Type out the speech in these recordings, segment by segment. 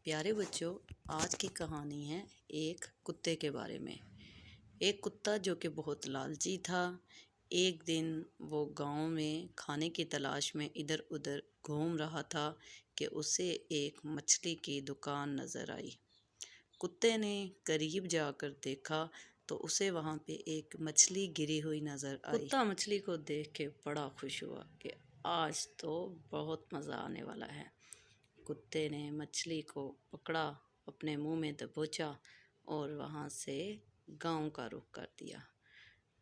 پیارے بچوں، آج کی کہانی ہے ایک کتے کے بارے میں۔ ایک کتا جو کہ بہت لالچی تھا۔ ایک دن وہ گاؤں میں کھانے کی تلاش میں ادھر ادھر گھوم رہا تھا کہ اسے ایک مچھلی کی دکان نظر آئی۔ کتے نے قریب جا کر دیکھا تو اسے وہاں پہ ایک مچھلی گری ہوئی نظر آئی۔ کتا مچھلی کو دیکھ کے بڑا خوش ہوا کہ آج تو بہت مزہ آنے والا ہے۔ کتے نے مچھلی کو پکڑا، اپنے منہ میں دبوچا اور وہاں سے گاؤں کا رخ کر دیا۔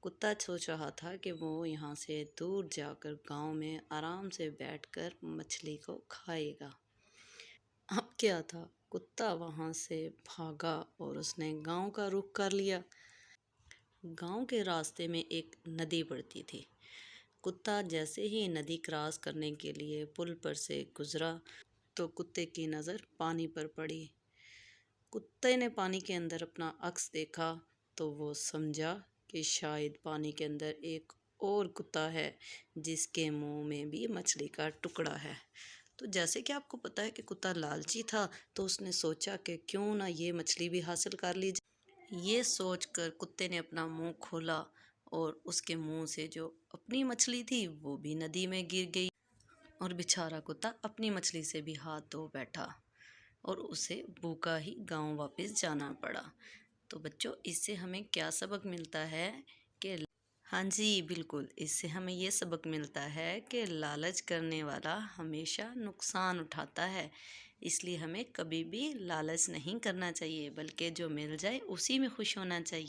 کتا سوچ رہا تھا کہ وہ یہاں سے دور جا کر گاؤں میں آرام سے بیٹھ کر مچھلی کو کھائے گا۔ اب کیا تھا، کتا وہاں سے بھاگا اور اس نے گاؤں کا رخ کر لیا۔ گاؤں کے راستے میں ایک ندی پڑتی تھی۔ کتا جیسے ہی ندی کراس کرنے کے لیے پل پر سے گزرا تو کتے کی نظر پانی پر پڑی۔ کتے نے پانی کے اندر اپنا عکس دیکھا تو وہ سمجھا کہ شاید پانی کے اندر ایک اور کتا ہے جس کے منہ میں بھی مچھلی کا ٹکڑا ہے۔ تو جیسے کہ آپ کو پتہ ہے کہ کتا لالچی تھا تو اس نے سوچا کہ کیوں نہ یہ مچھلی بھی حاصل کر لی جائے۔ یہ سوچ کر کتے نے اپنا منہ کھولا اور اس کے منہ سے جو اپنی مچھلی تھی وہ بھی ندی میں گر گئی اور بیچارہ کتا اپنی مچھلی سے بھی ہاتھ دھو بیٹھا اور اسے بھوکا ہی گاؤں واپس جانا پڑا۔ تو بچوں، اس سے ہمیں کیا سبق ملتا ہے کہ ہاں جی بالکل، اس سے ہمیں یہ سبق ملتا ہے کہ لالچ کرنے والا ہمیشہ نقصان اٹھاتا ہے۔ اس لیے ہمیں کبھی بھی لالچ نہیں کرنا چاہیے بلکہ جو مل جائے اسی میں خوش ہونا چاہیے۔